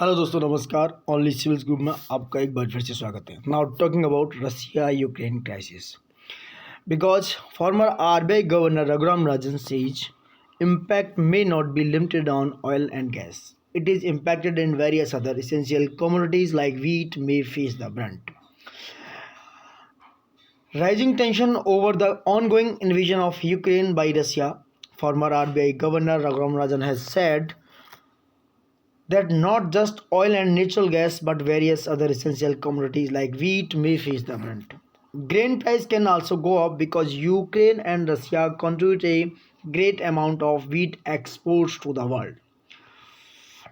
Hello दोस्तों, नमस्कार। Only civils group में आपका एक बार फिर से स्वागत है। Now talking about Russia Ukraine crisis, because farmer RBI governor Raghuram Rajan says impact may not be limited on oil and gas. It is impacted in various other essential commodities like wheat may face the brunt. Rising tension over the ongoing invasion of Ukraine by Russia, former RBI governor Raghuram Rajan has said that not just oil and natural gas but various other essential commodities like wheat may face the brunt. Grain price can also go up because Ukraine and Russia contribute a great amount of wheat exports to the world.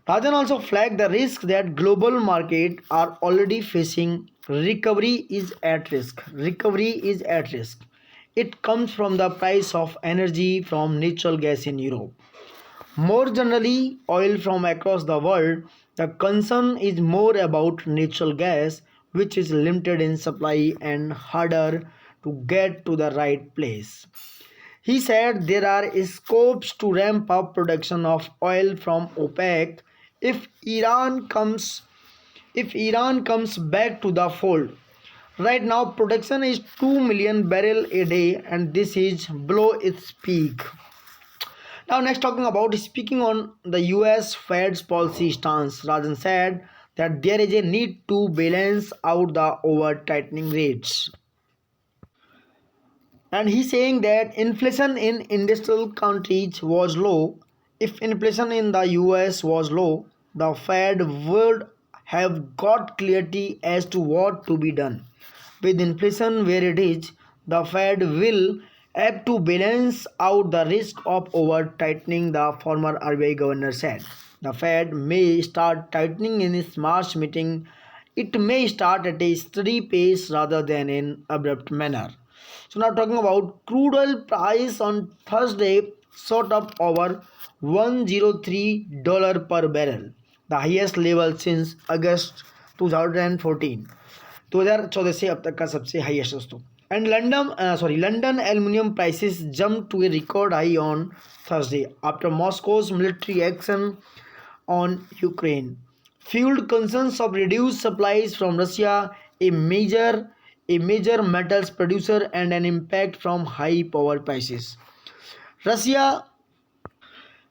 Rajan also flagged the risk that global markets are already facing. Recovery is at risk. Recovery is at risk. It comes from the price of energy from natural gas in Europe. More generally, oil from across the world, the concern is more about natural gas, which is limited in supply and harder to get to the right place. He said there are scopes to ramp up production of oil from OPEC if Iran comes back to the fold. Right now production is 2 million barrel a day and this is below its peak. Now, next, talking about speaking on the US Fed's policy stance, Rajan said that there is a need to balance out the over tightening rates. And he's saying that inflation in industrial countries was low. If inflation in the US was low, the Fed would have got clarity as to what to be done. With inflation where it is, the Fed will have to balance out the risk of over tightening, the former RBI governor said. The Fed may start tightening in its March meeting. It may start at a steady pace rather than in abrupt manner. So now talking about crude oil price on Thursday shot up over $103 per barrel, the highest level since August 2014. 2014 से अब तक का सबसे highest दोस्तों. And London aluminum prices jumped to a record high on Thursday after Moscow's military action on Ukraine fueled concerns of reduced supplies from Russia, a major metals producer, and an impact from high power prices. Russia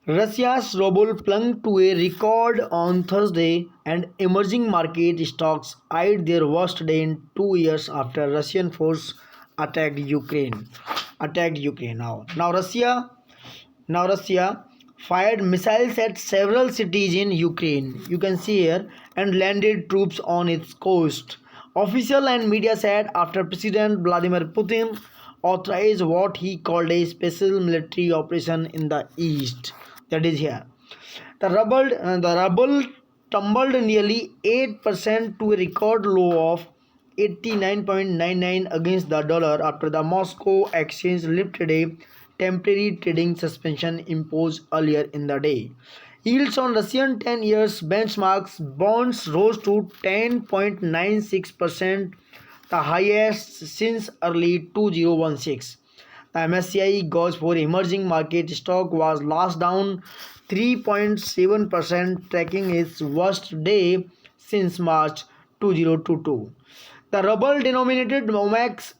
Russia's ruble plunged to a record on Thursday, and emerging market stocks eyed their worst day in 2 years after Russian forces attacked Ukraine. Now Russia fired missiles at several cities in Ukraine. You can see here, and landed troops on its coast. Official and media said after President Vladimir Putin authorized what he called a special military operation in the east. That is here. The ruble tumbled nearly 8% to a record low of 89.99 against the dollar after the Moscow exchange lifted a temporary trading suspension imposed earlier in the day. Yields on Russian 10 years benchmarks bonds rose to 10.96%, the highest since early 2016. The MSCI gauge for emerging market stock was last down 3.7%, tracking its worst day since March 2022. The ruble-denominated MOEX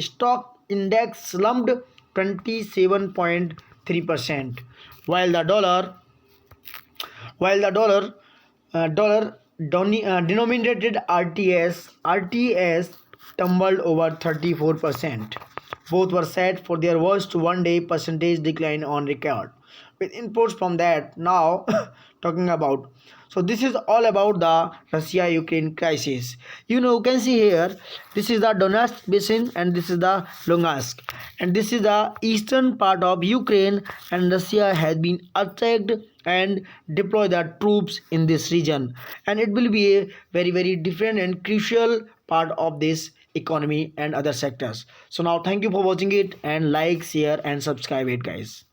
stock index slumped 27.3%, while the dollar denominated RTS tumbled over 34%. Both were set for their worst one-day percentage decline on record. With inputs from that, now talking about. So this is all about the Russia-Ukraine crisis. You can see here, this is the Donetsk basin and this is the Lugansk. And this is the eastern part of Ukraine, and Russia has been attacked and deploy the troops in this region. And it will be a very, very different and crucial part of this economy and other sectors. So now thank you for watching it, and like, share and subscribe it, guys.